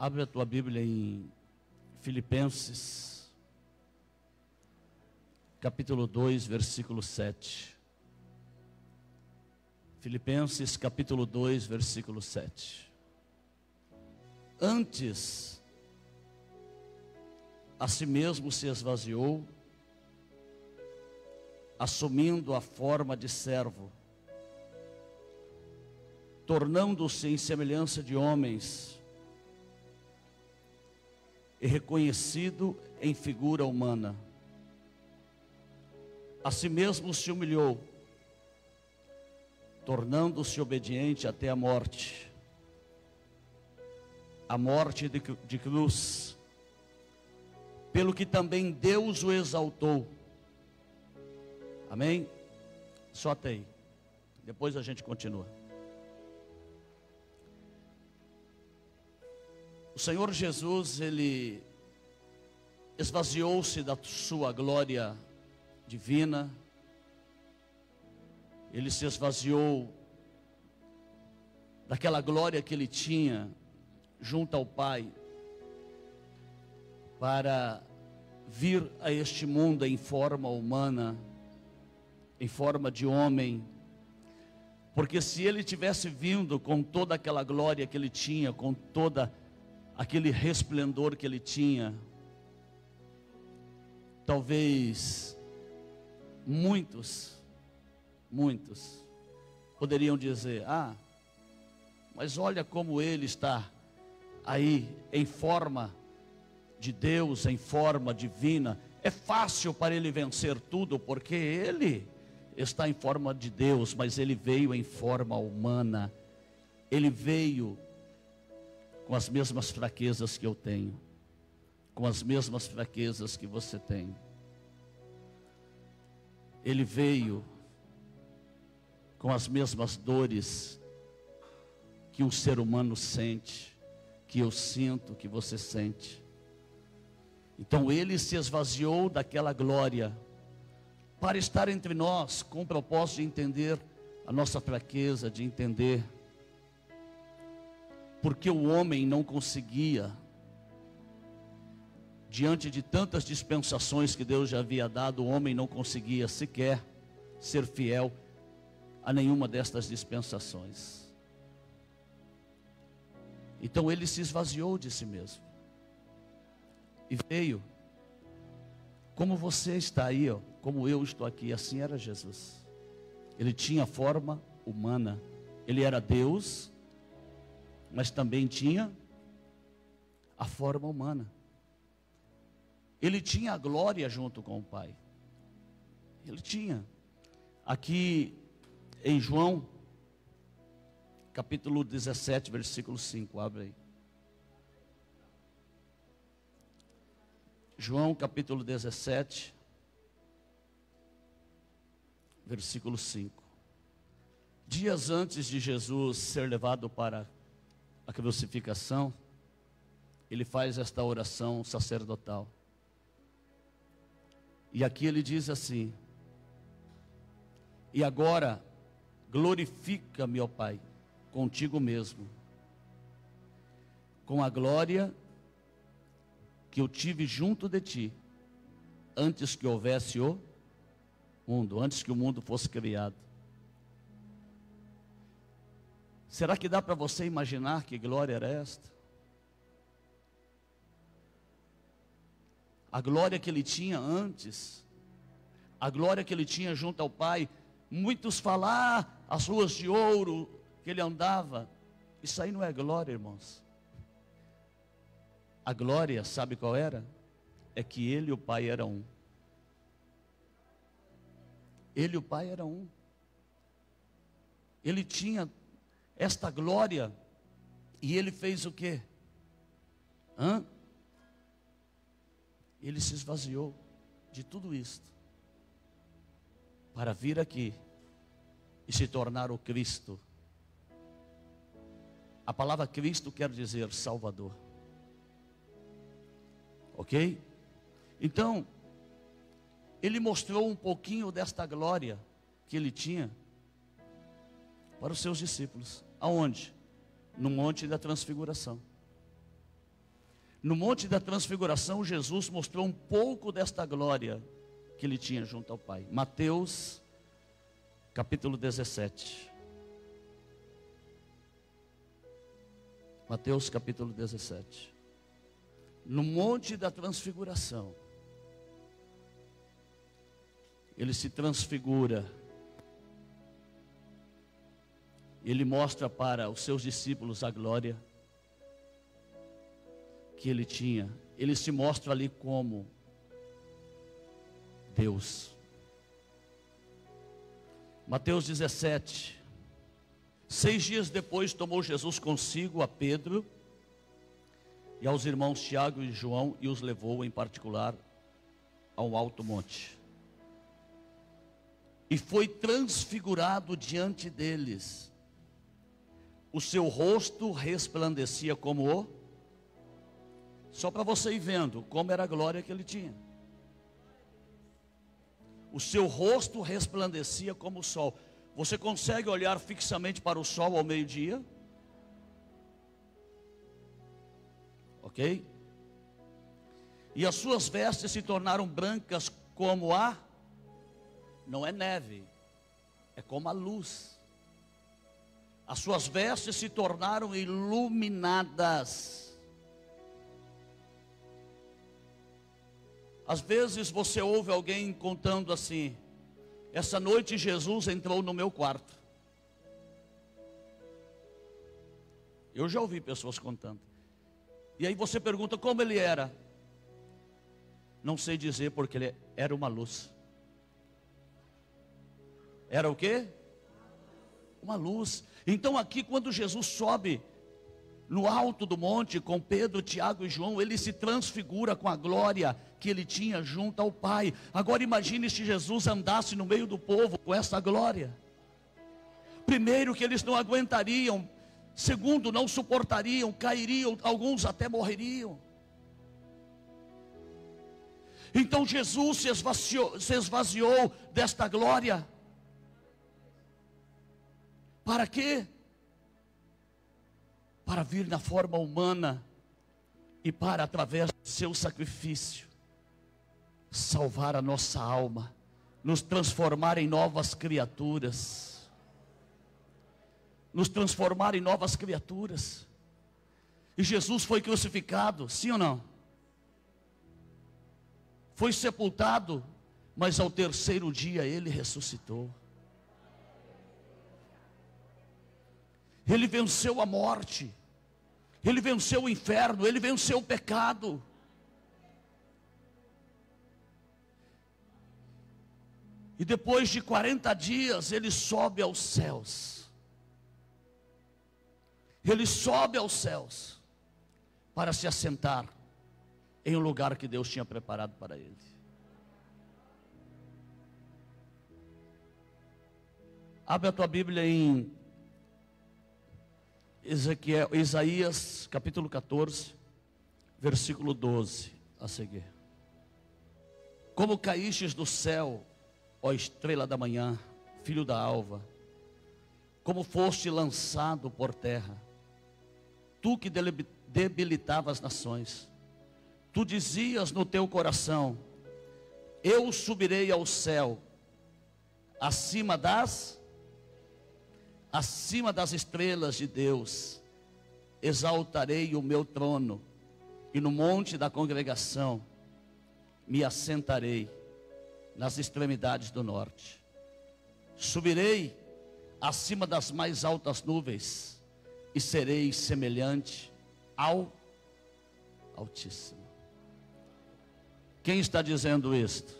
Abre a tua Bíblia em Filipenses, capítulo 2, versículo 7. Filipenses, capítulo 2, versículo 7. Antes, a si mesmo se esvaziou, assumindo a forma de servo, tornando-se em semelhança de homens, e reconhecido em figura humana. A si mesmo se humilhou, tornando-se obediente até a morte de cruz, pelo que também Deus o exaltou. Amém? Só até aí, depois a gente continua. O Senhor Jesus, Ele esvaziou-se da sua glória divina, Ele se esvaziou daquela glória que Ele tinha junto ao Pai, para vir a este mundo em forma humana, em forma de homem. Porque se Ele tivesse vindo com toda aquela glória que Ele tinha, com toda aquele resplendor que Ele tinha, talvez muitos poderiam dizer: mas olha como Ele está aí em forma de Deus, em forma divina. É fácil para Ele vencer tudo, porque Ele está em forma de Deus, mas Ele veio em forma humana. Ele veio com as mesmas fraquezas que eu tenho, com as mesmas fraquezas que você tem. Ele veio com as mesmas dores que um ser humano sente, que eu sinto, que você sente. Então Ele se esvaziou daquela glória para estar entre nós, com o propósito de entender a nossa fraqueza, de entender porque o homem não conseguia, diante de tantas dispensações que Deus já havia dado, o homem não conseguia sequer ser fiel a nenhuma destas dispensações. Então Ele se esvaziou de si mesmo e veio como você está aí, como eu estou aqui. Assim era Jesus. Ele tinha forma humana, Ele era Deus, mas também tinha a forma humana. Ele tinha a glória junto com o Pai. Ele tinha. Aqui em João, capítulo 17, versículo 5, abre aí. João, capítulo 17, versículo 5. Dias antes de Jesus ser levado para a crucificação, Ele faz esta oração sacerdotal. E aqui Ele diz assim: e agora glorifica-me, ó Pai, contigo mesmo, com a glória que eu tive junto de ti, antes que houvesse o mundo, antes que o mundo fosse criado. Será que dá para você imaginar que glória era esta? A glória que Ele tinha antes, a glória que Ele tinha junto ao Pai. Muitos falam, as ruas de ouro que Ele andava. Isso aí não é glória, irmãos. A glória, sabe qual era? É que Ele e o Pai eram um. Ele e o Pai eram um. Ele tinha esta glória, e Ele fez o quê? Ele se esvaziou de tudo isto, para vir aqui e se tornar o Cristo. A palavra Cristo quer dizer Salvador. Ok? Então, Ele mostrou um pouquinho desta glória que Ele tinha para os seus discípulos. Aonde? No Monte da Transfiguração. No Monte da Transfiguração, Jesus mostrou um pouco desta glória que ele tinha junto ao Pai. Mateus, capítulo 17. Mateus, capítulo 17. No Monte da Transfiguração, ele se transfigura. Ele mostra para os seus discípulos a glória que ele tinha. Ele se mostra ali como Deus. Mateus 17. 6 dias depois tomou Jesus consigo a Pedro e aos irmãos Tiago e João e os levou em particular ao alto monte. E foi transfigurado diante deles. O seu rosto resplandecia como o... Só para você ir vendo como era a glória que ele tinha. O seu rosto resplandecia como o sol. Você consegue olhar fixamente para o sol ao meio-dia? Ok? E as suas vestes se tornaram brancas como a... Não é neve, é como a luz. As suas vestes se tornaram iluminadas. Às vezes você ouve alguém contando assim: essa noite Jesus entrou no meu quarto. Eu já ouvi pessoas contando. E aí você pergunta como ele era. Não sei dizer, porque ele era uma luz. Era o quê? Uma luz. Então aqui quando Jesus sobe no alto do monte com Pedro, Tiago e João, ele se transfigura com a glória que ele tinha junto ao Pai. Agora imagine se Jesus andasse no meio do povo com essa glória. Primeiro, que eles não aguentariam. Segundo, não suportariam, cairiam, alguns até morreriam. Então Jesus se esvaziou desta glória. Para quê? Para vir na forma humana e para, através do seu sacrifício, salvar a nossa alma, nos transformar em novas criaturas. Nos transformar em novas criaturas. E Jesus foi crucificado, sim ou não? Foi sepultado, mas ao terceiro dia ele ressuscitou. Ele venceu a morte, ele venceu o inferno, ele venceu o pecado. E depois de 40 dias, ele sobe aos céus. Ele sobe aos céus para se assentar em um lugar que Deus tinha preparado para ele. Abre a tua Bíblia em Isaías capítulo 14, versículo 12 a seguir. Como caístes do céu, ó estrela da manhã, filho da alva, como foste lançado por terra, tu que debilitava as nações, tu dizias no teu coração: eu subirei ao céu, acima das estrelas de Deus, exaltarei o meu trono, e no monte da congregação me assentarei nas extremidades do norte. Subirei acima das mais altas nuvens, e serei semelhante ao Altíssimo. Quem está dizendo isto?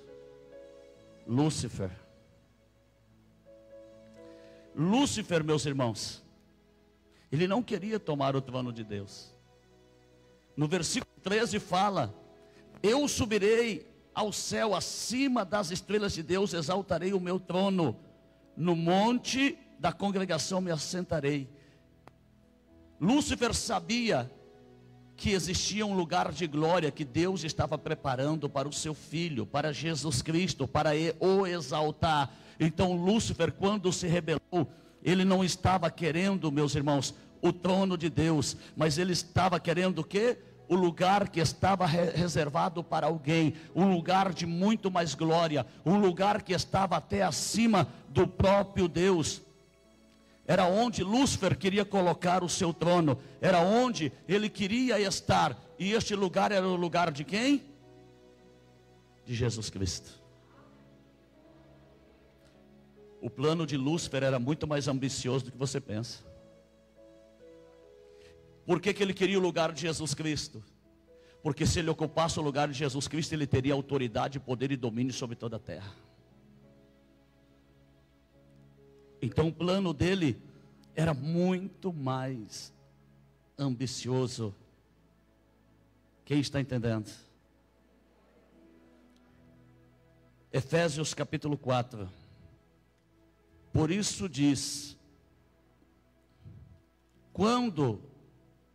Lúcifer. Lúcifer, meus irmãos, ele não queria tomar o trono de Deus. No versículo 13 fala: eu subirei ao céu, acima das estrelas de Deus, exaltarei o meu trono, no monte da congregação me assentarei. Lúcifer sabia que existia um lugar de glória que Deus estava preparando para o seu filho, para Jesus Cristo, para o exaltar. Então Lúcifer, quando se rebelou, ele não estava querendo, meus irmãos, o trono de Deus, mas ele estava querendo o quê? o lugar que estava reservado para alguém, um lugar de muito mais glória, um lugar que estava até acima do próprio Deus. Era onde Lúcifer queria colocar o seu trono, era onde ele queria estar, e este lugar era o lugar de quem? De Jesus Cristo. O plano de Lúcifer era muito mais ambicioso do que você pensa. Por que ele queria o lugar de Jesus Cristo? Porque se ele ocupasse o lugar de Jesus Cristo, ele teria autoridade, poder e domínio sobre toda a terra. Então o plano dele era muito mais ambicioso. Quem está entendendo? Efésios capítulo 4. Por isso diz: quando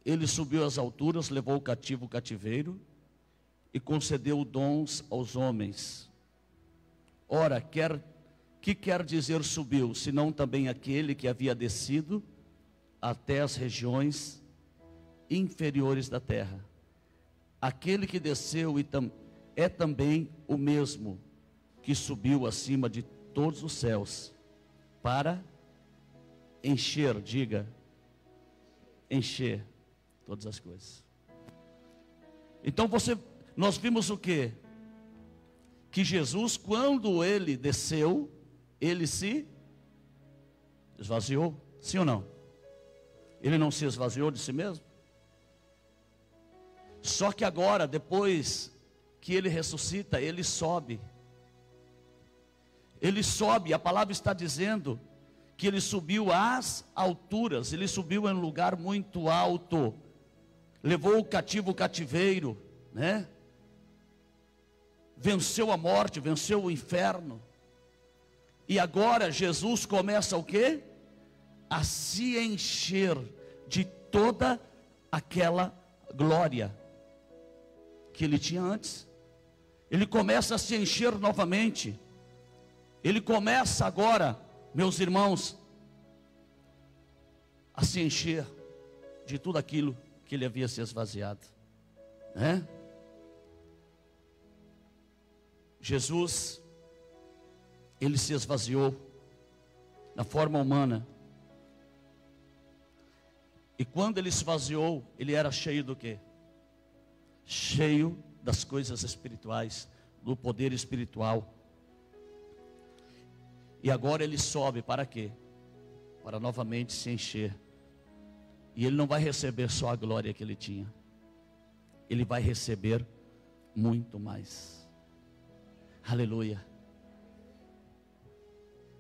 ele subiu às alturas, levou o cativo o cativeiro e concedeu dons aos homens. Ora, que quer dizer subiu, senão também aquele que havia descido até as regiões inferiores da terra? Aquele que desceu é também o mesmo que subiu acima de todos os céus para encher, diga, encher todas as coisas. Então nós vimos o quê? Que Jesus, quando ele desceu, ele se esvaziou, sim ou não? Ele não se esvaziou de si mesmo? Só que agora, depois que ele ressuscita, ele sobe. Ele sobe, a palavra está dizendo que ele subiu às alturas, ele subiu em um lugar muito alto, levou o cativo o cativeiro, né? Venceu a morte, venceu o inferno. E agora Jesus começa o quê? A se encher de toda aquela glória que ele tinha antes. Ele começa a se encher novamente. Ele começa agora, meus irmãos, a se encher de tudo aquilo que ele havia se esvaziado, né? Jesus, ele se esvaziou na forma humana. E quando ele esvaziou, ele era cheio do quê? Cheio das coisas espirituais, do poder espiritual. E agora ele sobe para quê? Para novamente se encher. E ele não vai receber só a glória que ele tinha. Ele vai receber muito mais. Aleluia.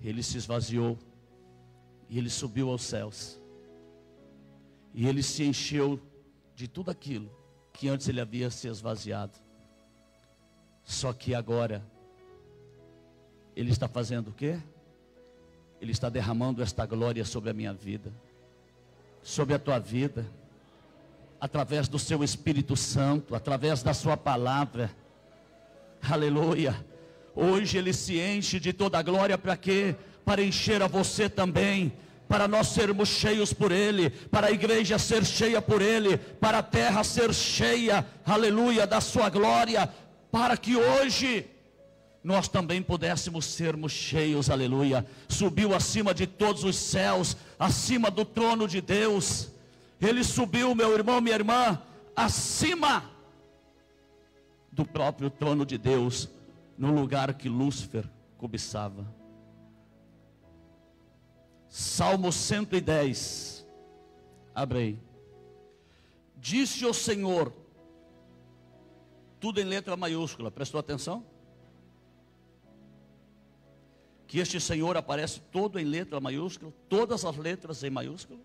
Ele se esvaziou. E ele subiu aos céus. E ele se encheu de tudo aquilo que antes ele havia se esvaziado. Só que agora ele está fazendo o quê? Ele está derramando esta glória sobre a minha vida, sobre a tua vida, através do seu Espírito Santo, através da sua palavra. Aleluia. Hoje ele se enche de toda a glória para quê? Para encher a você também, para nós sermos cheios por ele, para a igreja ser cheia por ele, para a terra ser cheia, aleluia, da sua glória, para que hoje nós também pudéssemos sermos cheios, aleluia. Subiu acima de todos os céus, acima do trono de Deus. Ele subiu, meu irmão, minha irmã, acima do próprio trono de Deus, no lugar que Lúcifer cobiçava. Salmo 110, abre aí. Disse o Senhor, tudo em letra maiúscula, prestou atenção? Que este Senhor aparece todo em letra maiúscula, todas as letras em maiúscula.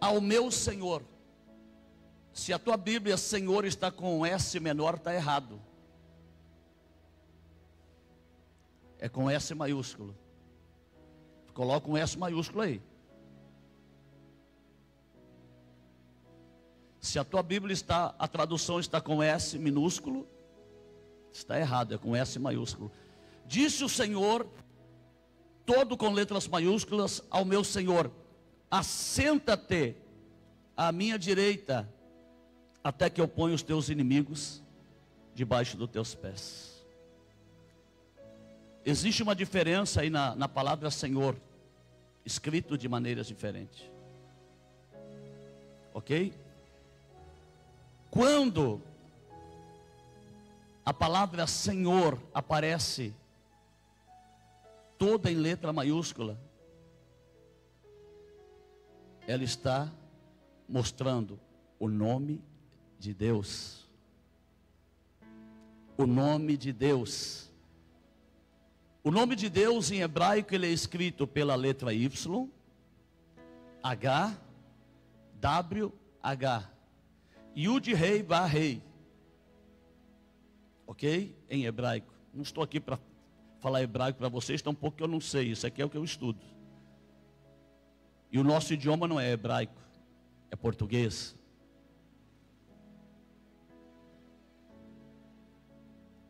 Ao meu Senhor. Se a tua Bíblia Senhor está com S menor, está errado. É com S maiúsculo. Coloca um S maiúsculo aí. Se a tua Bíblia está, a tradução está com S minúsculo, está errado, é com S maiúsculo. Disse o Senhor, todo com letras maiúsculas, ao meu Senhor: assenta-te à minha direita, até que eu ponha os teus inimigos debaixo dos teus pés. Existe uma diferença aí na palavra Senhor, escrito de maneiras diferentes. Ok? Quando a palavra Senhor aparece toda em letra maiúscula, ela está mostrando o nome de Deus. O nome de Deus. O nome de Deus em hebraico ele é escrito pela letra Y, H, W, H. Yud Rei Ba Rei. Ok? Em hebraico. Não estou aqui para falar hebraico para vocês, tampouco que eu não sei. Isso aqui é o que eu estudo. E o nosso idioma não é hebraico, é português.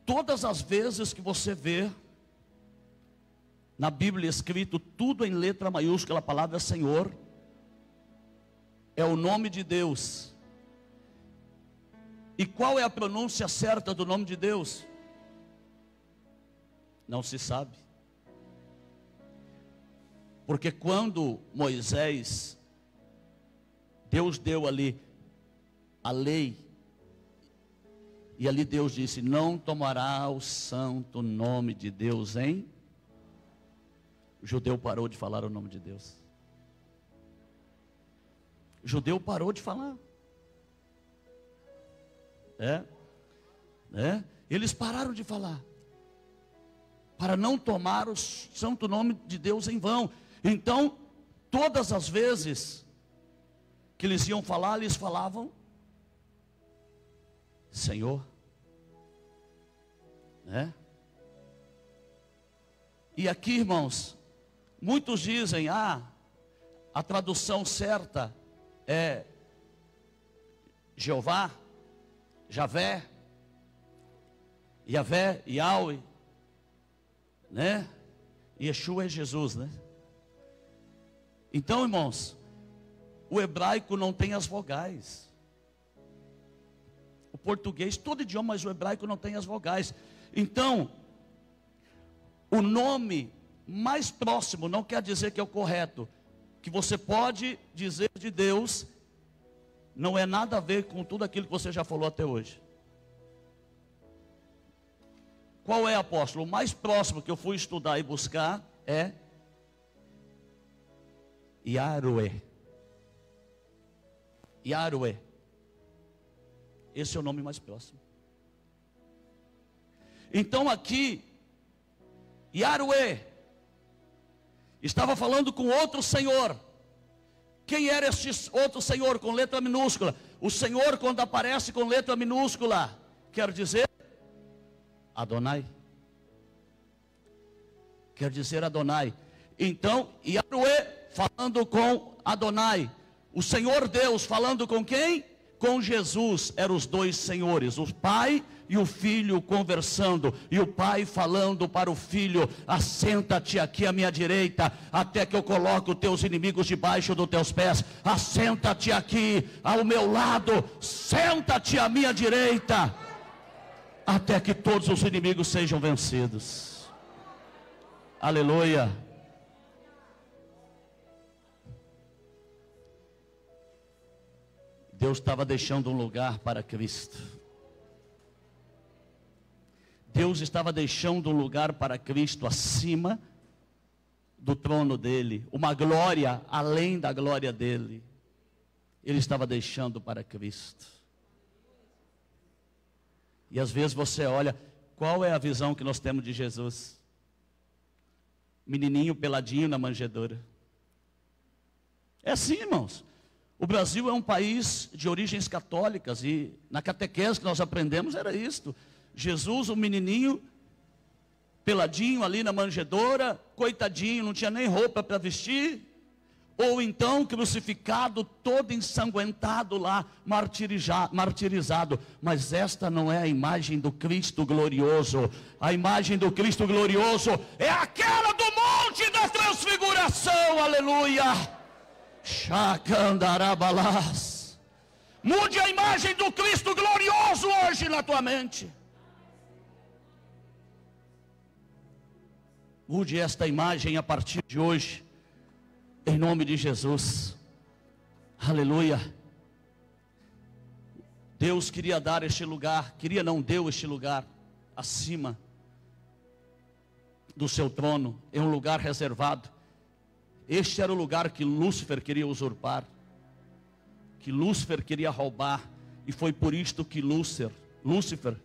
Todas as vezes que você vê na Bíblia escrito tudo em letra maiúscula, a palavra Senhor, é o nome de Deus. E qual é a pronúncia certa do nome de Deus? Não se sabe. Porque quando Moisés, Deus deu ali a lei, e ali Deus disse: não tomará o santo nome de Deus em... O judeu parou de falar o nome de Deus. O judeu parou de falar. Eles pararam de falar. Para não tomar o santo nome de Deus em vão. Então, todas as vezes que eles iam falar, eles falavam Senhor. E aqui, irmãos, muitos dizem, a tradução certa é Jeová, Javé, Yavé, Yahweh, né? Yeshua é Jesus, né? Então, irmãos, o hebraico não tem as vogais. O português, todo idioma, mas o hebraico não tem as vogais. Então, o nome mais próximo, não quer dizer que é o correto, que você pode dizer de Deus, não é nada a ver com tudo aquilo que você já falou até hoje. Qual é, apóstolo? O mais próximo que eu fui estudar e buscar é Yahweh. Yahweh. Esse é o nome mais próximo. Então aqui, Yahweh estava falando com outro Senhor. Quem era este outro Senhor com letra minúscula? O Senhor, quando aparece com letra minúscula, quer dizer Adonai. Quer dizer Adonai. Então, Yahweh falando com Adonai. O Senhor Deus falando com quem? Com Jesus. Eram os dois senhores, o Pai e o Filho conversando. E o Pai falando para o Filho: assenta-te aqui à minha direita, até que eu coloque os teus inimigos debaixo dos teus pés. Assenta-te aqui ao meu lado, senta-te à minha direita, até que todos os inimigos sejam vencidos. Aleluia. Deus estava deixando um lugar para Cristo. Deus estava deixando um lugar para Cristo acima do trono dele. Uma glória além da glória dele. Ele estava deixando para Cristo. E às vezes você olha, qual é a visão que nós temos de Jesus? Menininho peladinho na manjedoura. É assim, irmãos. O Brasil é um país de origens católicas e na catequese que nós aprendemos era isto. Jesus, um menininho peladinho ali na manjedoura, coitadinho, não tinha nem roupa para vestir. Ou então crucificado, todo ensanguentado lá, martirizado. Mas esta não é a imagem do Cristo glorioso. A imagem do Cristo glorioso é aquela do monte da transfiguração. Aleluia. Shakandarabalás. Mude a imagem do Cristo glorioso hoje na tua mente. Mude esta imagem a partir de hoje, em nome de Jesus. Aleluia. Deus queria dar este lugar, deu este lugar acima do seu trono, em um lugar reservado. Este era o lugar que Lúcifer queria usurpar, que Lúcifer queria roubar, e foi por isto que Lúcifer,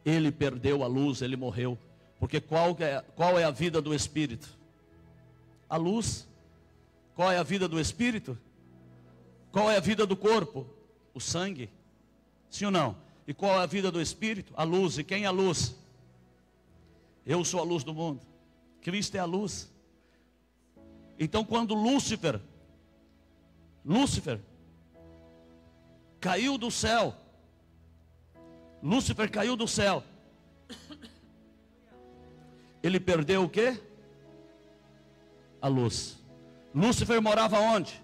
ele perdeu a luz, ele morreu. Porque qual é a vida do Espírito? A luz. Qual é a vida do Espírito? Qual é a vida do corpo? O sangue. Sim ou não? E qual é a vida do Espírito? A luz. E quem é a luz? Eu sou a luz do mundo. Cristo é a luz. Então quando Lúcifer caiu do céu, Lúcifer caiu do céu, ele perdeu o quê? A luz. Lúcifer morava onde?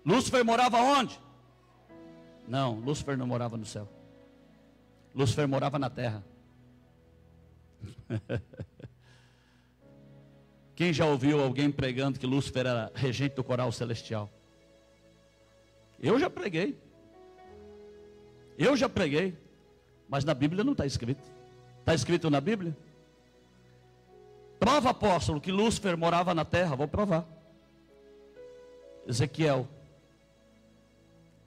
Lúcifer morava onde? Não, Lúcifer não morava no céu. Lúcifer morava na terra. Quem já ouviu alguém pregando que Lúcifer era regente do coral celestial? Eu já preguei. Mas na Bíblia não está escrito. Está escrito na Bíblia? Prova, apóstolo, que Lúcifer morava na terra. Vou provar. Ezequiel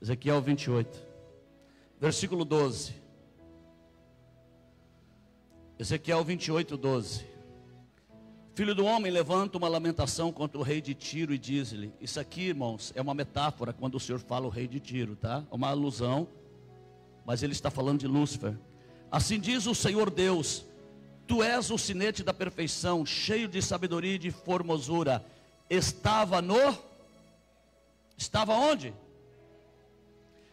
28, versículo 12. Ezequiel 28, 12. Filho do homem, levanta uma lamentação contra o rei de Tiro e diz-lhe. Isso aqui, irmãos, é uma metáfora quando o Senhor fala o rei de Tiro, tá? É uma alusão, mas ele está falando de Lúcifer. Assim diz o Senhor Deus: tu és o sinete da perfeição, cheio de sabedoria e de formosura. Estava onde?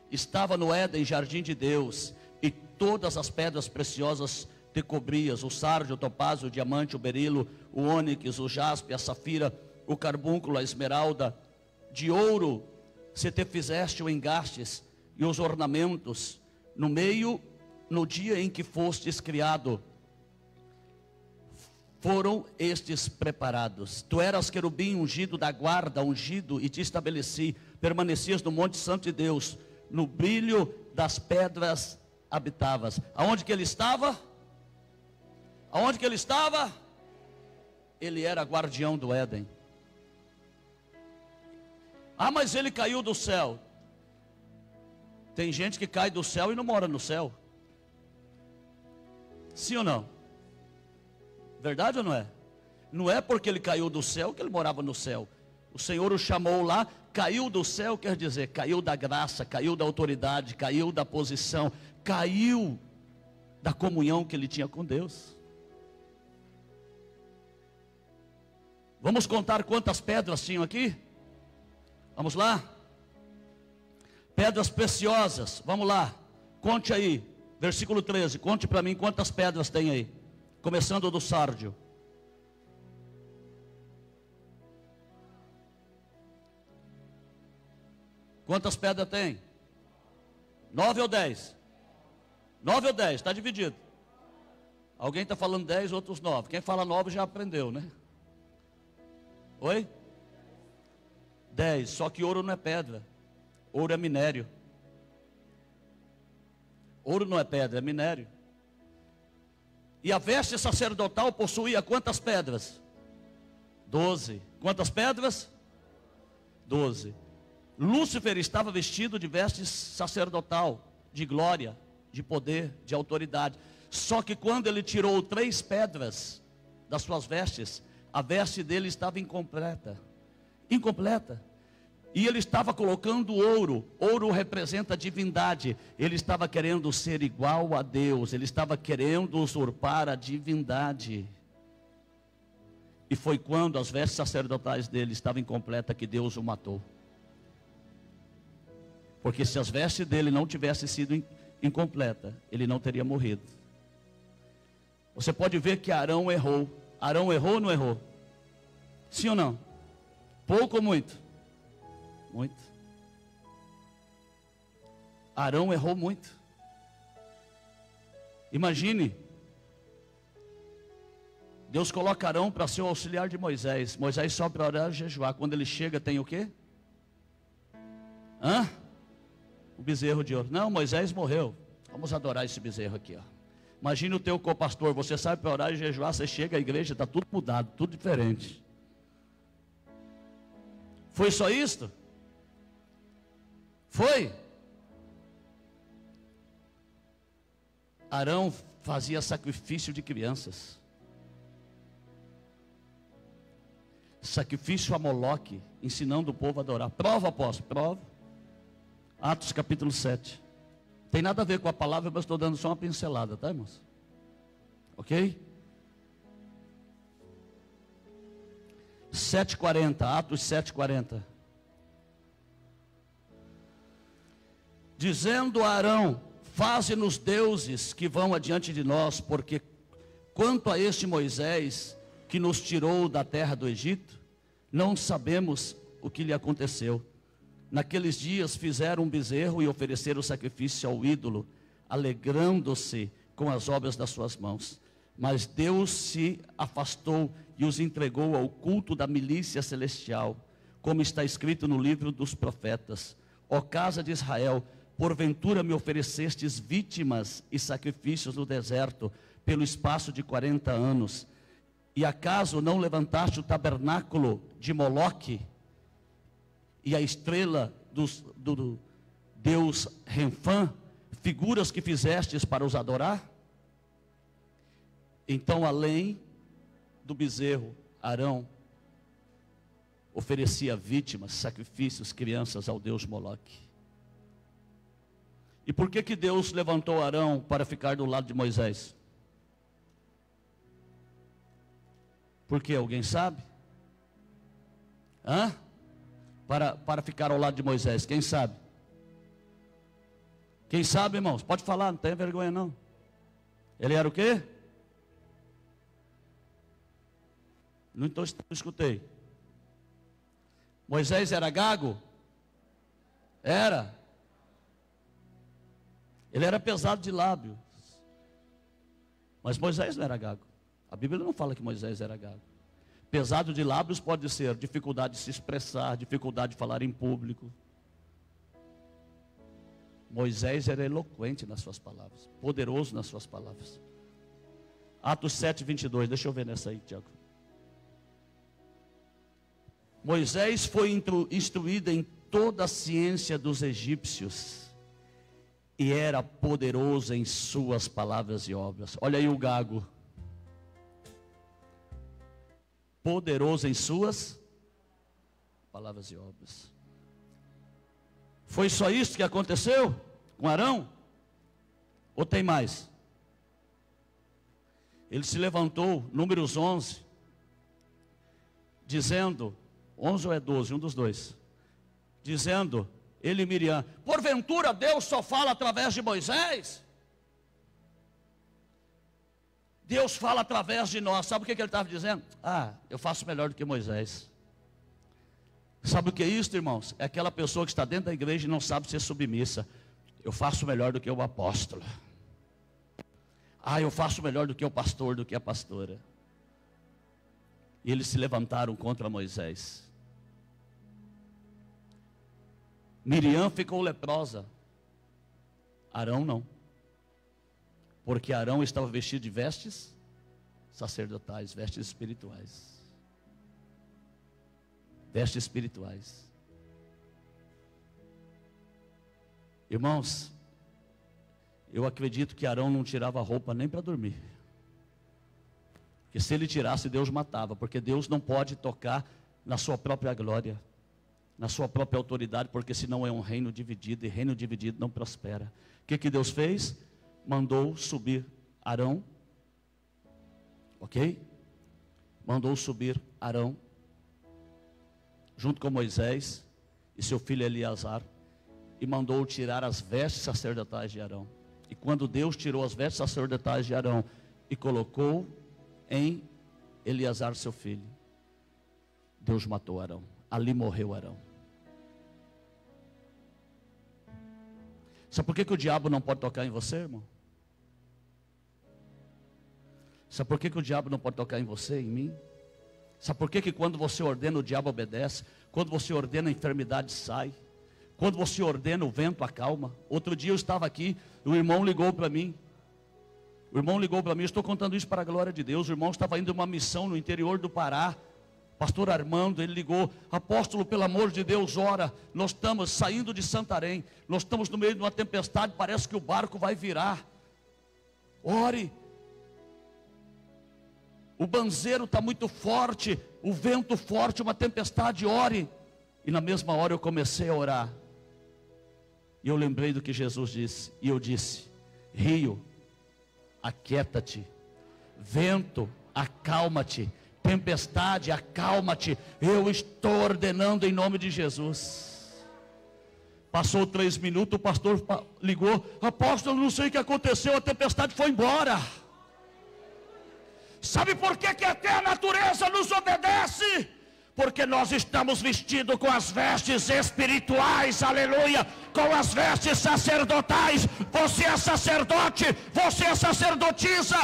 Estava no Éden, jardim de Deus, e todas as pedras preciosas te cobrias: o sardio, o topázio, o diamante, o berilo, o ônix, o jaspe, a safira, o carbúnculo, a esmeralda. De ouro se te fizeste o engastes e os ornamentos no meio, no dia em que fostes criado. Foram estes preparados. Tu eras querubim ungido da guarda, ungido, e te estabeleci. Permanecias no monte santo de Deus, no brilho das pedras habitavas. Aonde que ele estava? Aonde que ele estava? Ele era guardião do Éden. Ah, mas ele caiu do céu. Tem gente que cai do céu e não mora no céu. Sim ou não? Verdade ou não é? Não é porque ele caiu do céu que ele morava no céu. O Senhor o chamou lá. Caiu do céu quer dizer, caiu da graça, caiu da autoridade, caiu da posição, caiu da comunhão que ele tinha com Deus. Vamos contar quantas pedras tinham aqui? Vamos lá? Pedras preciosas, vamos lá. Conte aí, versículo 13, conte para mim quantas pedras tem aí. Começando do sárdio. Quantas pedras tem? 9 ou 10? 9 ou 10, está dividido. Alguém está falando 10, outros 9. Quem fala 9 já aprendeu, né? Oi? 10, só que ouro não é pedra. Ouro é minério. Ouro não é pedra, é minério. E a veste sacerdotal possuía quantas pedras? 12. Quantas pedras? 12. Lúcifer estava vestido de veste sacerdotal, de glória, de poder, de autoridade. Só que quando ele tirou 3 pedras das suas vestes, a veste dele estava incompleta. Incompleta. E ele estava colocando ouro. Ouro representa divindade. Ele estava querendo ser igual a Deus. Ele estava querendo usurpar a divindade. E foi quando as vestes sacerdotais dele estavam incompletas que Deus o matou. Porque se as vestes dele não tivessem sido incompletas, ele não teria morrido. Você pode ver que Arão errou. Arão errou ou não errou? Sim ou não? Pouco ou muito? Muito. Arão errou muito. Imagine, Deus coloca Arão para ser o auxiliar de Moisés. Moisés sobe para orar e jejuar. Quando ele chega, tem o quê? O bezerro de ouro. Não, Moisés morreu. Vamos adorar esse bezerro aqui, ó. Imagina o teu copastor, você sabe para orar e jejuar, você chega à igreja, está tudo mudado, tudo diferente. Foi só isto? Foi. Arão fazia sacrifício de crianças. Sacrifício a Moloque, ensinando o povo a adorar. Prova, apóstolo, prova. Atos capítulo 7. Tem nada a ver com a palavra, mas estou dando só uma pincelada, tá, irmãos? Ok? 7:40, Atos 7:40. Dizendo a Arão: faze-nos deuses que vão adiante de nós, porque quanto a este Moisés, que nos tirou da terra do Egito, não sabemos o que lhe aconteceu. Naqueles dias fizeram um bezerro e ofereceram sacrifício ao ídolo, alegrando-se com as obras das suas mãos. Mas Deus se afastou e os entregou ao culto da milícia celestial, como está escrito no livro dos profetas: ó casa de Israel, porventura me oferecestes vítimas e sacrifícios no deserto, pelo espaço de 40 anos, e acaso não levantaste o tabernáculo de Moloque, e a estrela do Deus Renfã, figuras que fizestes para os adorar? Então, além do bezerro, Arão oferecia vítimas, sacrifícios, crianças ao Deus Moloque. E por que Deus levantou Arão para ficar do lado de Moisés? Por quê? Alguém sabe? Para ficar ao lado de Moisés, quem sabe? Quem sabe, irmãos? Pode falar, não tenha vergonha não. Ele era o quê? Não escutei. Moisés era gago? Era. Ele era pesado de lábios. Mas Moisés não era gago. A Bíblia não fala que Moisés era gago. Pesado de lábios pode ser dificuldade de se expressar, dificuldade de falar em público. Moisés era eloquente nas suas palavras, poderoso nas suas palavras. Atos 7:22, deixa eu ver nessa aí, Tiago. Moisés foi instruído em toda a ciência dos egípcios e era poderoso em suas palavras e obras. Olha aí o gago. Poderoso em suas palavras e obras. Foi só isso que aconteceu com Arão? Ou tem mais? Ele se levantou, Números 11, dizendo, 11 ou é 12, um dos dois, dizendo, ele e Miriam: porventura Deus só fala através de Moisés? Deus fala através de nós. Sabe o que ele estava dizendo? Eu faço melhor do que Moisés. Sabe o que é isso, irmãos? É aquela pessoa que está dentro da igreja e não sabe ser submissa. Eu faço melhor do que o apóstolo. Eu faço melhor do que o pastor, do que a pastora. E eles se levantaram contra Moisés. Miriam ficou leprosa. Arão não. Porque Arão estava vestido de vestes sacerdotais, vestes espirituais. Vestes espirituais. Irmãos, eu acredito que Arão não tirava roupa nem para dormir. Porque se ele tirasse, Deus matava. Porque Deus não pode tocar na sua própria glória, na sua própria autoridade, porque senão é um reino dividido, e reino dividido não prospera. O que Deus fez? Mandou subir Arão, ok? Mandou subir Arão, junto com Moisés e seu filho Eleazar, e mandou tirar as vestes sacerdotais de Arão. E quando Deus tirou as vestes sacerdotais de Arão e colocou em Eleazar seu filho, Deus matou Arão. Ali morreu Arão. Sabe por que o diabo não pode tocar em você, irmão? Sabe por que o diabo não pode tocar em você, em mim? Sabe por que quando você ordena o diabo obedece? Quando você ordena a enfermidade sai? Quando você ordena o vento acalma? Outro dia eu estava aqui, o irmão ligou para mim. Estou contando isso para a glória de Deus. O irmão estava indo uma missão no interior do Pará. Pastor Armando, ele ligou: apóstolo, pelo amor de Deus, ora, nós estamos saindo de Santarém, nós estamos no meio de uma tempestade, parece que o barco vai virar. Ore. O banzeiro está muito forte, o vento forte, uma tempestade, ore. E na mesma hora eu comecei a orar. E eu lembrei do que Jesus disse. E eu disse: rio, aquieta-te. Vento, acalma-te. Tempestade, acalma-te. Eu estou ordenando em nome de Jesus. Passou 3 minutos, o pastor ligou: apóstolo, não sei o que aconteceu, a tempestade foi embora. Sabe por que até a natureza nos obedece? Porque nós estamos vestidos com as vestes espirituais, aleluia, com as vestes sacerdotais. Você é sacerdote, você é sacerdotisa.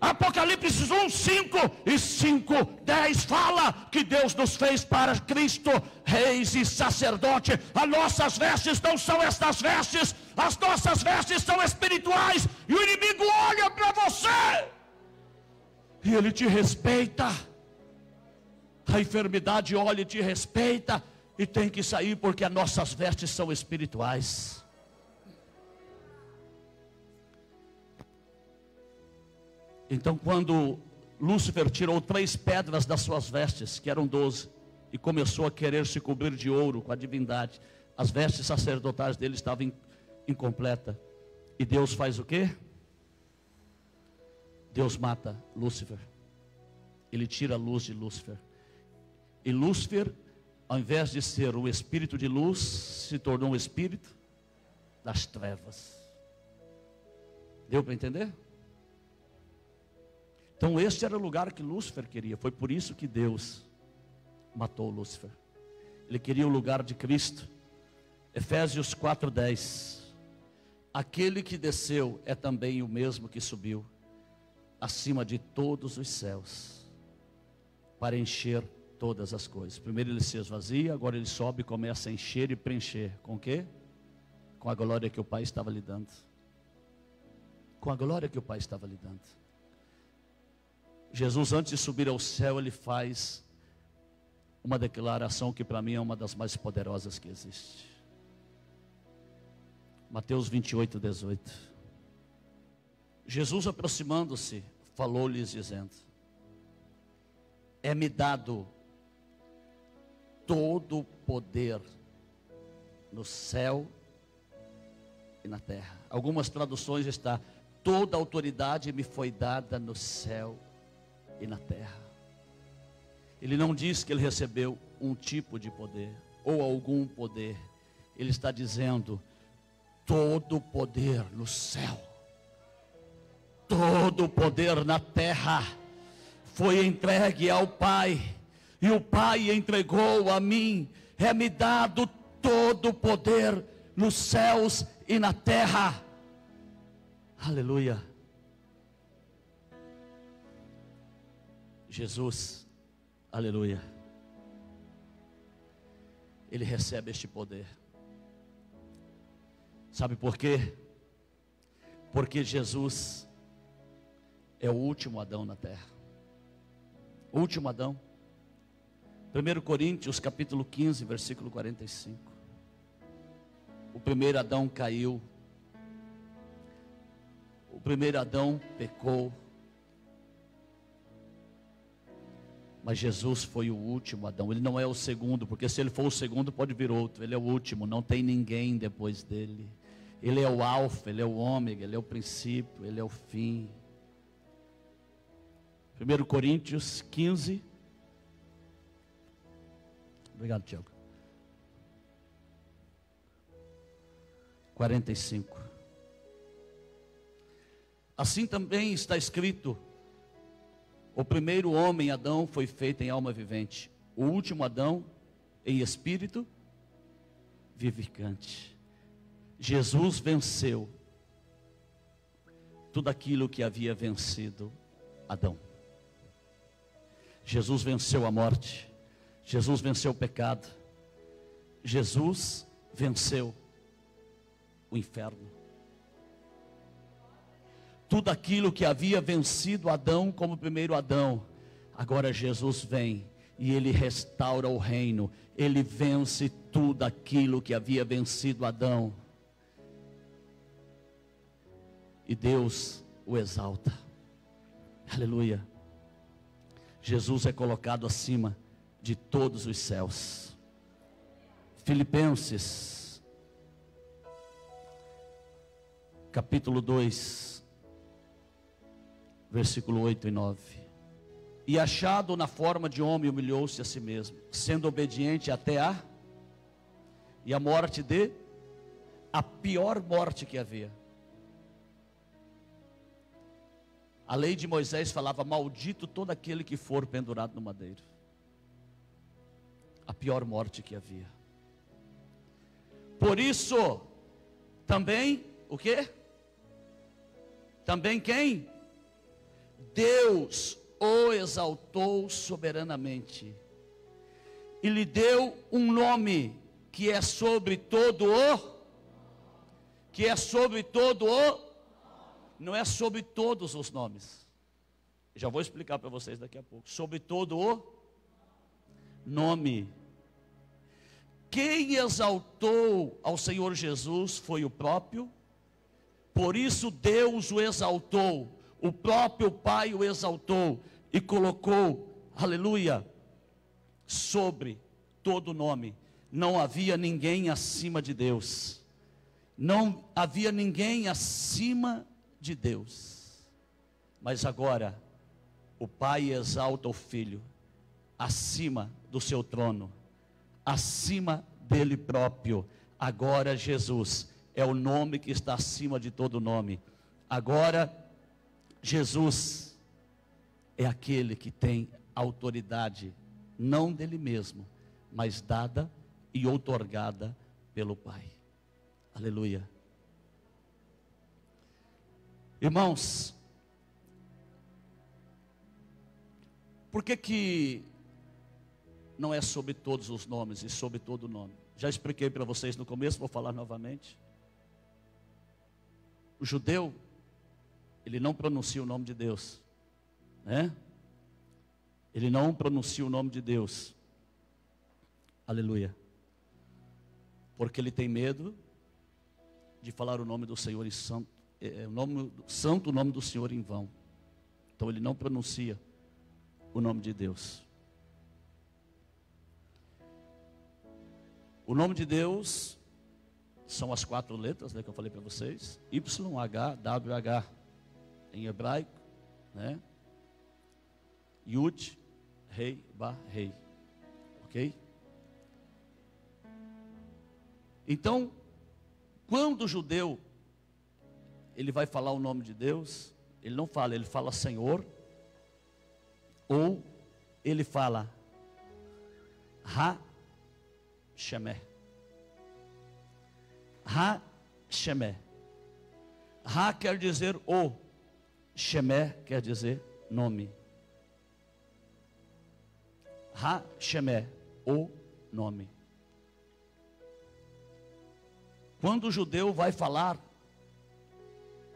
Apocalipse 1, 5 e 5, 10 fala que Deus nos fez para Cristo, reis e sacerdote. As nossas vestes não são estas vestes, as nossas vestes são espirituais. E o inimigo olha para você e ele te respeita. A enfermidade olha e te respeita, e tem que sair porque as nossas vestes são espirituais. Então, quando Lúcifer tirou 3 pedras das suas vestes, que eram 12, e começou a querer se cobrir de ouro com a divindade, as vestes sacerdotais dele estavam incompletas. E Deus faz o quê? Deus mata Lúcifer. Ele tira a luz de Lúcifer. E Lúcifer, ao invés de ser o espírito de luz, se tornou um espírito das trevas. Deu para entender? Então este era o lugar que Lúcifer queria. Foi por isso que Deus matou Lúcifer. Ele queria o lugar de Cristo. Efésios 4:10. Aquele que desceu é também o mesmo que subiu acima de todos os céus, para encher todas as coisas. Primeiro ele se esvazia, agora ele sobe e começa a encher e preencher. Com o quê? Com a glória que o Pai estava lhe dando. Com a glória que o Pai estava lhe dando. Jesus, antes de subir ao céu, ele faz uma declaração que para mim é uma das mais poderosas que existe. Mateus 28:18. Jesus, aproximando-se, falou-lhes dizendo: é-me dado todo o poder no céu e na terra. Algumas traduções está: toda a autoridade me foi dada no céu e na terra. Ele não diz que ele recebeu um tipo de poder ou algum poder. Ele está dizendo: todo o poder no céu, todo o poder na terra foi entregue ao Pai, e o Pai entregou a mim. É-me dado todo o poder nos céus e na terra. Aleluia. Jesus, aleluia, ele recebe este poder. Sabe por quê? Porque Jesus é o último Adão na terra. O último Adão. 1 Coríntios capítulo 15, versículo 45. O primeiro Adão caiu. O primeiro Adão pecou. Mas Jesus foi o último Adão. Ele não é o segundo, porque se ele for o segundo pode vir outro. Ele é o último, não tem ninguém depois dele. Ele é o alfa, ele é o ômega, ele é o princípio, ele é o fim. 1 Coríntios 15. Obrigado, Tiago. 45. Assim também está escrito: o primeiro homem, Adão, foi feito em alma vivente. O último Adão, em espírito vivificante. Jesus venceu tudo aquilo que havia vencido Adão. Jesus venceu a morte. Jesus venceu o pecado. Jesus venceu o inferno. Tudo aquilo que havia vencido Adão como primeiro Adão, agora Jesus vem e ele restaura o reino. Ele vence tudo aquilo que havia vencido Adão. E Deus o exalta. Aleluia. Jesus é colocado acima de todos os céus. Filipenses, capítulo 2, versículo 8 e 9. E achado na forma de homem, humilhou-se a si mesmo, sendo obediente até a morte a pior morte que havia. A lei de Moisés falava: maldito todo aquele que for pendurado no madeiro. A pior morte que havia. Por isso, também, o quê? Também quem? Deus o exaltou soberanamente. E lhe deu um nome que é sobre todo não é sobre todos os nomes. Já vou explicar para vocês daqui a pouco. Sobre todo o nome. Quem exaltou ao Senhor Jesus foi o próprio. Por isso Deus o exaltou. O próprio Pai o exaltou e colocou, aleluia, sobre todo nome. Não havia ninguém acima de Deus. Não havia ninguém acima de Deus. Mas agora o Pai exalta o Filho acima do seu trono, acima dele próprio. Agora Jesus é o nome que está acima de todo nome. Agora Jesus é aquele que tem autoridade, não dele mesmo, mas dada e outorgada pelo Pai. Aleluia. Irmãos, por que não é sobre todos os nomes e sobre todo nome? Já expliquei para vocês no começo, vou falar novamente. O judeu, ele não pronuncia o nome de Deus, né? Ele não pronuncia o nome de Deus. Aleluia. Porque ele tem medo de falar o nome do Senhor em santo. O nome do Senhor em vão. Então ele não pronuncia o nome de Deus. O nome de Deus são as 4 letras, né, que eu falei para vocês: Y, H, W, H em hebraico, né? Yud, Rei, Ba, Rei. Ok? Então, quando o judeu ele vai falar o nome de Deus, ele não fala, ele fala Senhor, ou ele fala Ha-Shemé. Ha-Shemé. Ha quer dizer o, Shemé quer dizer nome. Ha-Shemé, o nome. Quando o judeu vai falar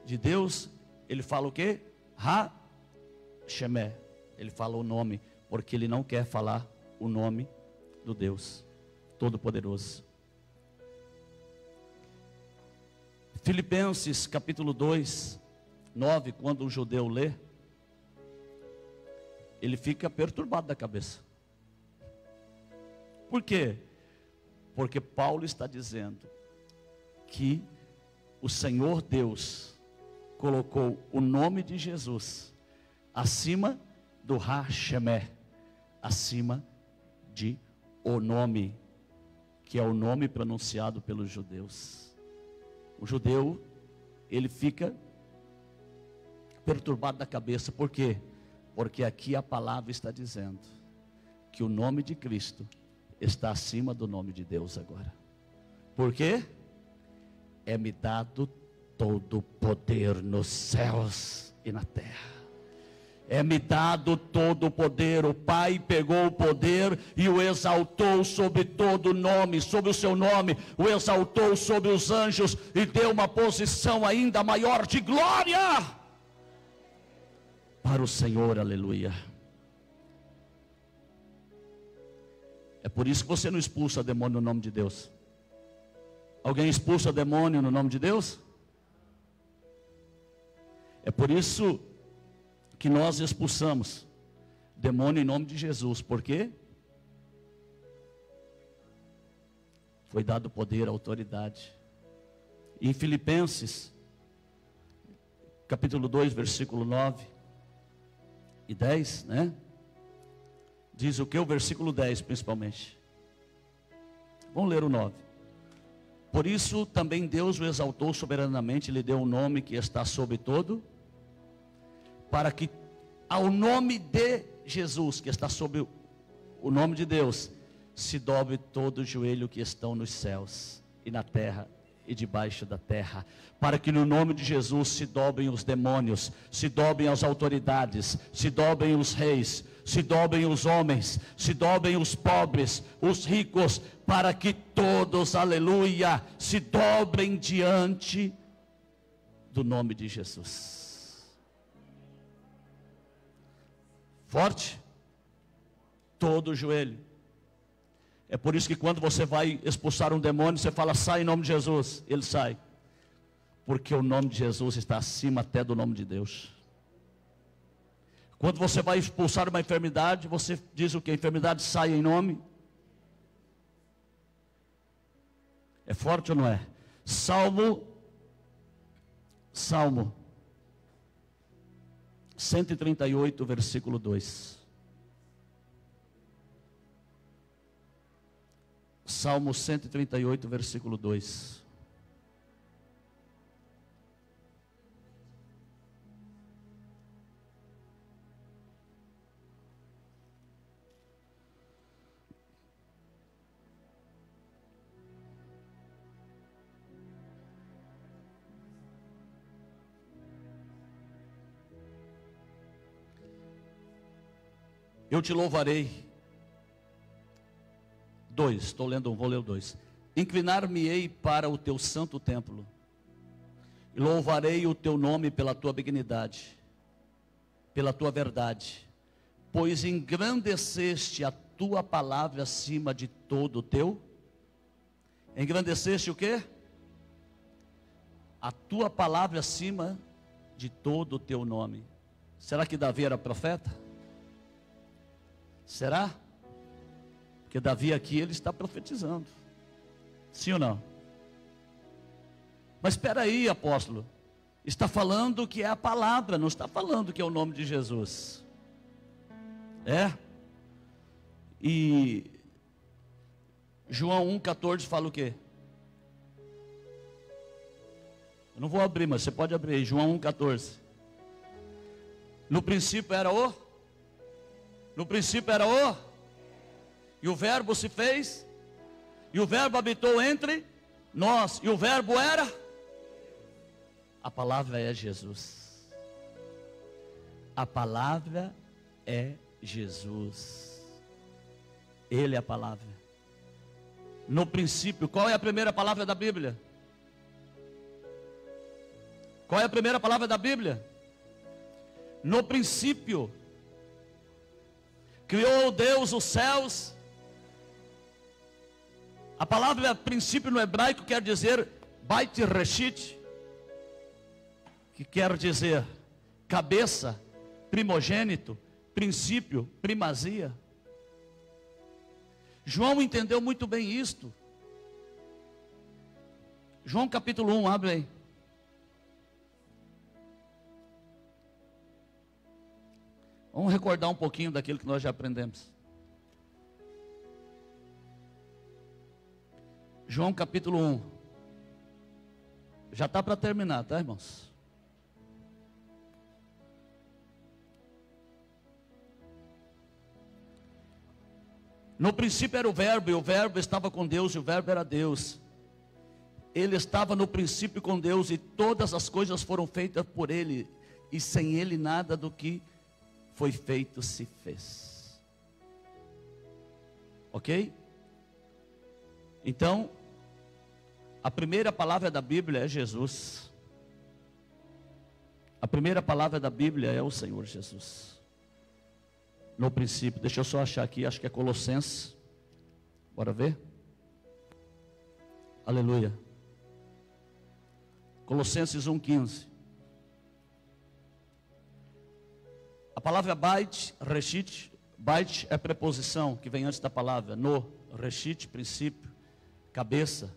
de Deus, ele fala o quê? Ha-Shemé. Ele fala o nome, porque ele não quer falar o nome do Deus Todo-Poderoso. Filipenses capítulo 2, 9, quando o judeu lê, ele fica perturbado da cabeça. Por quê? Porque Paulo está dizendo que o Senhor Deus colocou o nome de Jesus acima do Ha-Shemé, acima de o nome, que é o nome pronunciado pelos judeus. O judeu, ele fica perturbado da cabeça. Por quê? Porque aqui a palavra está dizendo que o nome de Cristo está acima do nome de Deus agora. Por quê? é-me dado todo o poder nos céus e na terra. É-me dado todo o poder. O Pai pegou o poder e o exaltou sobre todo nome, sobre o seu nome, o exaltou sobre os anjos e deu uma posição ainda maior de glória para o Senhor, aleluia. É por isso que você não expulsa demônio no nome de Deus. Alguém expulsa demônio no nome de Deus? É por isso que nós expulsamos demônio em nome de Jesus. Por quê? Foi dado poder, autoridade. Em Filipenses, capítulo 2, versículo 9 e 10, né? Diz o que? O versículo 10 principalmente. Vamos ler o 9. Por isso também Deus o exaltou soberanamente, lhe deu um nome que está sobre todo, para que ao nome de Jesus, que está sobre o nome de Deus, se dobre todo o joelho que estão nos céus e na terra e debaixo da terra, para que no nome de Jesus se dobrem os demônios, se dobrem as autoridades, se dobrem os reis, se dobrem os homens, se dobrem os pobres, os ricos, para que todos, aleluia, se dobrem diante do nome de Jesus. Forte, todo o joelho. É por isso que quando você vai expulsar um demônio, você fala, sai em nome de Jesus. Ele sai, porque o nome de Jesus está acima até do nome de Deus. Quando você vai expulsar uma enfermidade, você diz o que? A enfermidade sai em nome. É forte ou não é? Salmo 138, versículo 2. Salmo 138, versículo 2. Eu te louvarei. 2, estou lendo um, vou ler o 2. Inclinar-me-ei para o teu santo templo, e louvarei o teu nome pela tua benignidade, pela tua verdade, pois engrandeceste a tua palavra acima de todo o teu. Engrandeceste o quê? A tua palavra acima de todo o teu nome. Será que Davi era profeta? Será? Porque Davi aqui, ele está profetizando. Sim ou não? Mas espera aí, apóstolo. Está falando que é a palavra, não está falando que é o nome de Jesus. É? E João 1,14 fala o quê? Eu não vou abrir, mas você pode abrir aí. João 1,14. No princípio era o? No princípio era o? E o verbo se fez? E o verbo habitou entre nós? E o verbo era? A palavra é Jesus. A palavra é Jesus. Ele é a palavra. No princípio, qual é a primeira palavra da Bíblia? Qual é a primeira palavra da Bíblia? No princípio, criou Deus os céus. A palavra princípio no hebraico quer dizer Beit Reshit, que quer dizer cabeça, primogênito, princípio, primazia. João entendeu muito bem isto. João capítulo 1, abre aí. Vamos recordar um pouquinho daquilo que nós já aprendemos. João capítulo 1. Já está para terminar, tá, irmãos? No princípio era o verbo, e o verbo estava com Deus, e o verbo era Deus. Ele estava no princípio com Deus e todas as coisas foram feitas por Ele. E sem Ele nada do que foi feito se fez. Ok? Então, a primeira palavra da Bíblia é Jesus. A primeira palavra da Bíblia é o Senhor Jesus. No princípio, deixa eu só achar aqui, acho que é Colossenses. Bora ver? Aleluia. Colossenses 1,15. A palavra bait, reshit, bait é preposição que vem antes da palavra. No, reshit, princípio, cabeça,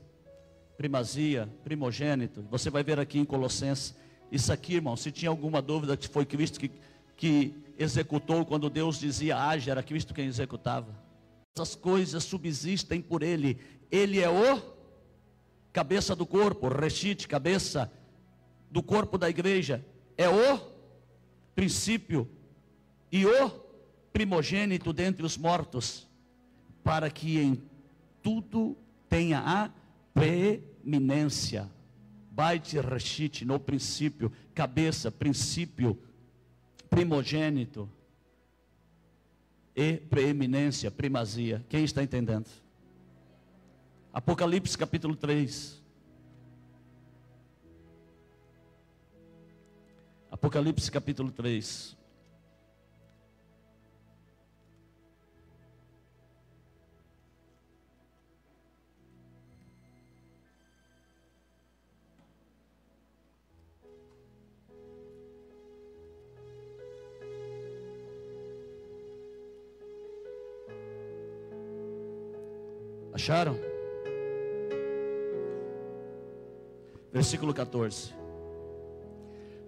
primazia, primogênito. Você vai ver aqui em Colossenses. Isso aqui, irmão, se tinha alguma dúvida que foi Cristo que executou, quando Deus dizia age, era Cristo quem executava. Essas coisas subsistem por Ele. Ele é o cabeça do corpo, reshit, cabeça do corpo da igreja. É o princípio e o primogênito dentre os mortos, para que em tudo tenha a preeminência. Bait reshit, no princípio, cabeça, princípio, primogênito e preeminência, primazia. Quem está entendendo? Apocalipse capítulo 3. Apocalipse capítulo 3. Acharam? Versículo 14.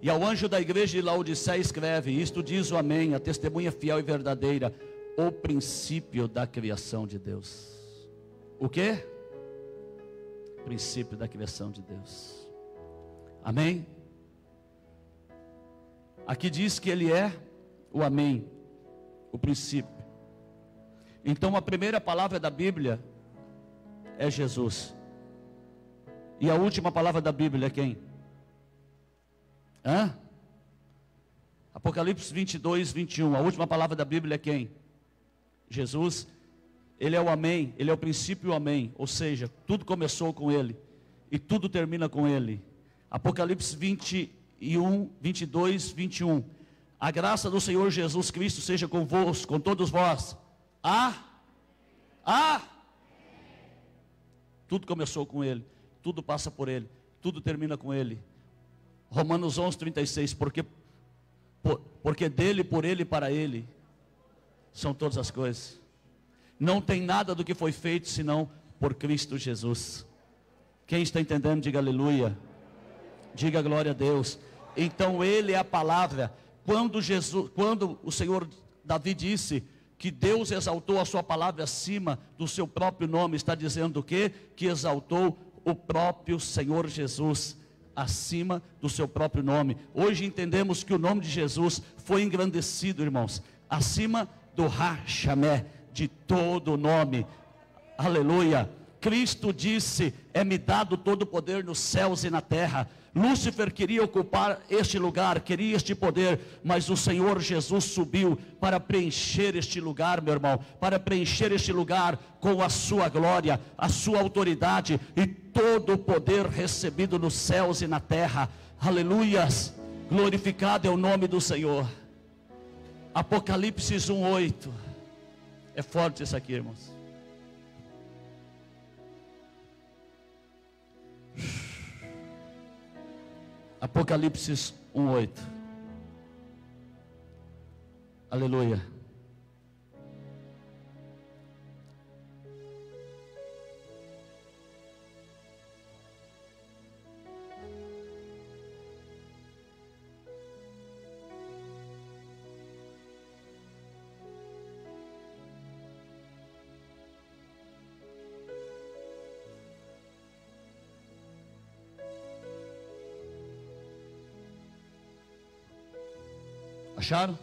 E ao anjo da igreja de Laodiceia escreve: isto diz o Amém, a testemunha fiel e verdadeira, o princípio da criação de Deus. O quê? Princípio da criação de Deus. Amém? Aqui diz que Ele é o Amém, o princípio. Então a primeira palavra da Bíblia é Jesus. E a última palavra da Bíblia é quem? Apocalipse 22, 21. A última palavra da Bíblia é quem? Jesus. Ele é o Amém, Ele é o princípio e o Amém. Ou seja, tudo começou com Ele e tudo termina com Ele. Apocalipse 21, 22, 21. A graça do Senhor Jesus Cristo seja convosco, com todos vós. Tudo começou com Ele, tudo passa por Ele, tudo termina com Ele. Romanos 11, 36. Porque dele, por Ele e para Ele são todas as coisas. Não tem nada do que foi feito senão por Cristo Jesus. Quem está entendendo, diga aleluia. Diga glória a Deus. Então Ele é a palavra. Quando o Senhor Davi disse que Deus exaltou a sua palavra acima do seu próprio nome, está dizendo o quê? Que exaltou o próprio Senhor Jesus acima do seu próprio nome. Hoje entendemos que o nome de Jesus foi engrandecido, irmãos, acima do Hashamé, de todo nome. Aleluia. Cristo disse: é-me dado todo o poder nos céus e na terra. Lúcifer queria ocupar este lugar, queria este poder, mas o Senhor Jesus subiu para preencher este lugar, meu irmão, para preencher este lugar com a sua glória, a sua autoridade e todo o poder recebido nos céus e na terra. Aleluias, glorificado é o nome do Senhor. Apocalipse 1:8, é forte isso aqui, irmãos. Apocalipse 1:8. Aleluia. Acharam?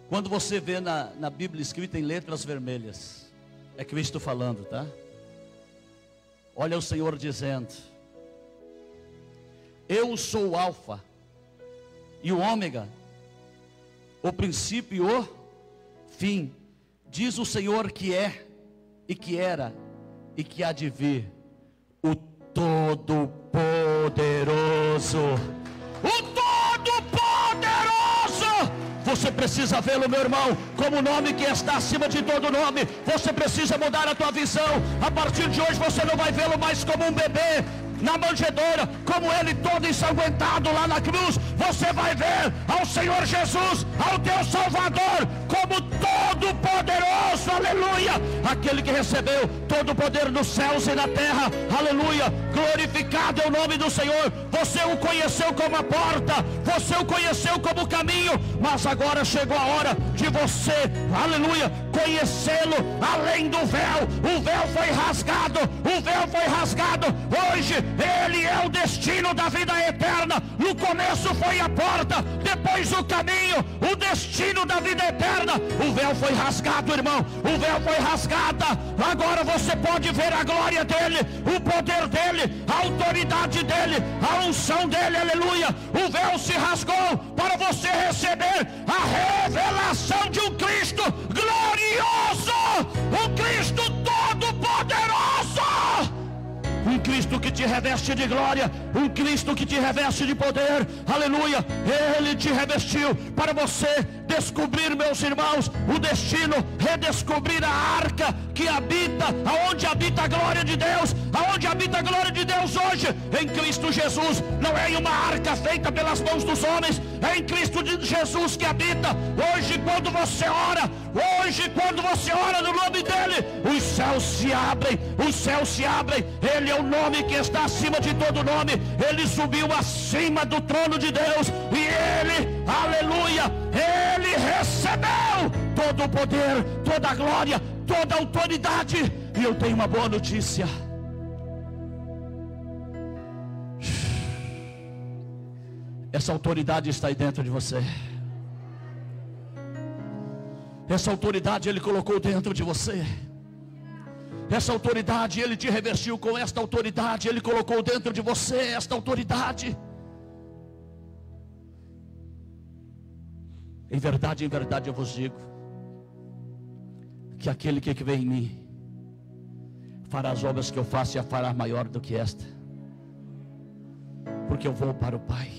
Quando você vê na Bíblia escrita em letras vermelhas, é Cristo falando, tá? Olha o Senhor dizendo: eu sou o Alfa e o Ômega, o princípio e o fim, diz o Senhor que é, e que era, e que há de vir, o Todo-Poderoso. O Todo-Poderoso! Você precisa vê-lo, meu irmão, como o nome que está acima de todo nome. Você precisa mudar a tua visão. A partir de hoje você não vai vê-lo mais como um bebê na manjedoura, como ele todo ensanguentado lá na cruz. Você vai ver ao Senhor Jesus, ao teu Salvador, como todo poderoso, aleluia, aquele que recebeu todo o poder nos céus e na terra, aleluia. Glorificado é o nome do Senhor. Você o conheceu como a porta, você o conheceu como o caminho, mas agora chegou a hora de você, aleluia, conhecê-lo além do véu. O véu foi rasgado, o véu foi rasgado. Hoje ele é o destino da vida eterna. No começo foi a porta, depois o caminho, o destino da vida eterna. O véu foi rasgado, irmão, o véu foi rasgado. Agora você pode ver a glória dele, o poder dele, a autoridade dele, a unção dele, aleluia. O véu se rasgou para você receber a revelação de um Cristo glorioso, um Cristo todo poderoso, um Cristo que te reveste de glória, um Cristo que te reveste de poder, aleluia. Ele te revestiu para você descobrir, meus irmãos, o destino, redescobrir a arca que habita, aonde habita a glória de Deus, aonde habita a glória de Deus hoje, em Cristo Jesus. Não é em uma arca feita pelas mãos dos homens, é em Cristo Jesus que habita. Hoje quando você ora, hoje quando você ora no nome dele, os céus se abrem, os céus se abrem. Ele é o nome que está acima de todo nome. Ele subiu acima do trono de Deus, e ele, aleluia, ele recebeu todo o poder, toda a glória, toda a autoridade. E eu tenho uma boa notícia: essa autoridade está aí dentro de você. Essa autoridade ele colocou dentro de você. Essa autoridade ele te revestiu com esta autoridade. Ele colocou dentro de você esta autoridade. Em verdade eu vos digo que aquele que vem em mim fará as obras que eu faço, e a fará maior do que esta, porque eu vou para o Pai.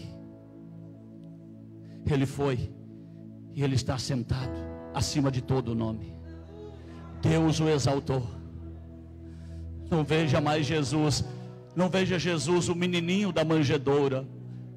Ele foi e ele está sentado acima de todo nome. Deus o exaltou. Não veja mais Jesus, não veja Jesus o menininho da manjedoura,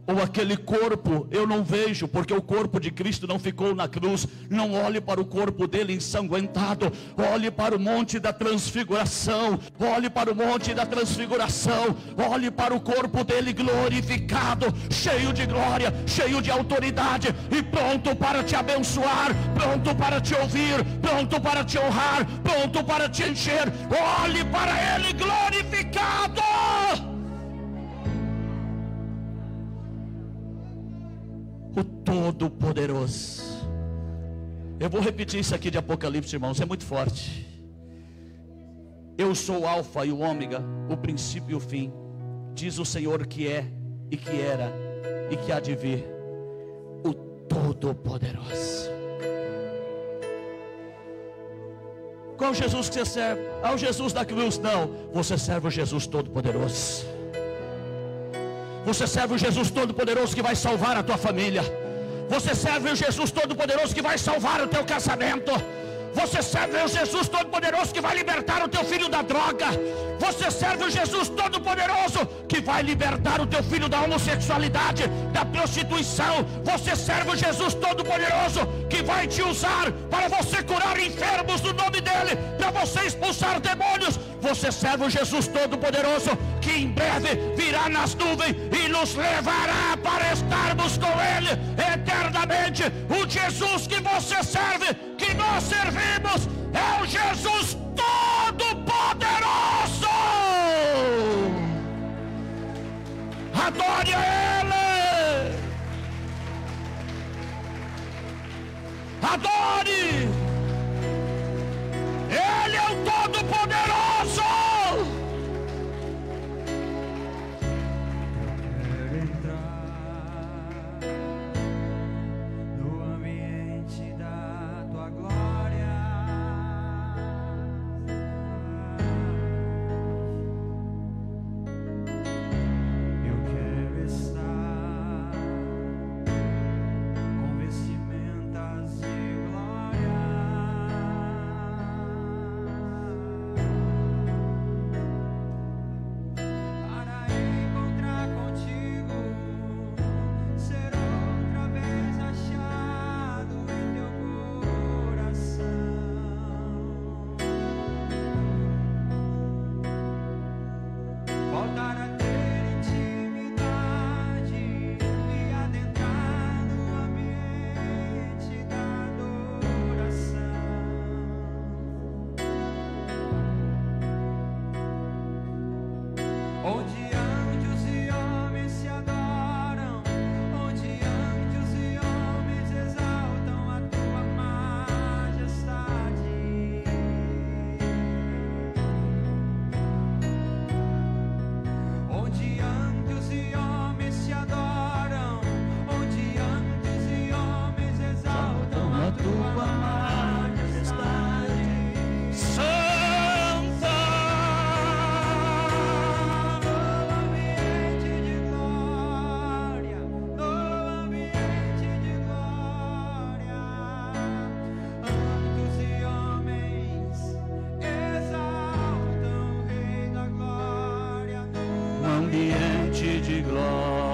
ou aquele corpo. Eu não vejo, porque o corpo de Cristo não ficou na cruz. Não olhe para o corpo dele ensanguentado, olhe para o monte da transfiguração, olhe para o monte da transfiguração, olhe para o corpo dele glorificado, cheio de glória, cheio de autoridade, e pronto para te abençoar, pronto para te ouvir, pronto para te honrar, pronto para te encher. Olhe para ele glorificado. O Todo-Poderoso. Eu vou repetir isso aqui de Apocalipse, irmãos, é muito forte. Eu sou o Alfa e o Ômega, o princípio e o fim, diz o Senhor que é, e que era, e que há de vir, o Todo-Poderoso. Qual Jesus que você serve? Ao Jesus da cruz? Não, você serve o Jesus Todo-Poderoso. Você serve o Jesus Todo-Poderoso que vai salvar a tua família. Você serve o Jesus Todo-Poderoso que vai salvar o teu casamento. Você serve o Jesus Todo-Poderoso que vai libertar o teu filho da droga. Você serve o Jesus Todo-Poderoso que vai libertar o teu filho da homossexualidade, da prostituição. Você serve o Jesus Todo-Poderoso que vai te usar para você curar enfermos no nome dele, para você expulsar demônios. Você serve o Jesus Todo-Poderoso que em breve virá nas nuvens e nos levará para estarmos com ele eternamente. O Jesus que você serve, que nós servimos, é o Jesus Todo-Poderoso. Adore a ele, adore. Ele é o Todo-Poderoso. ambiente de glória.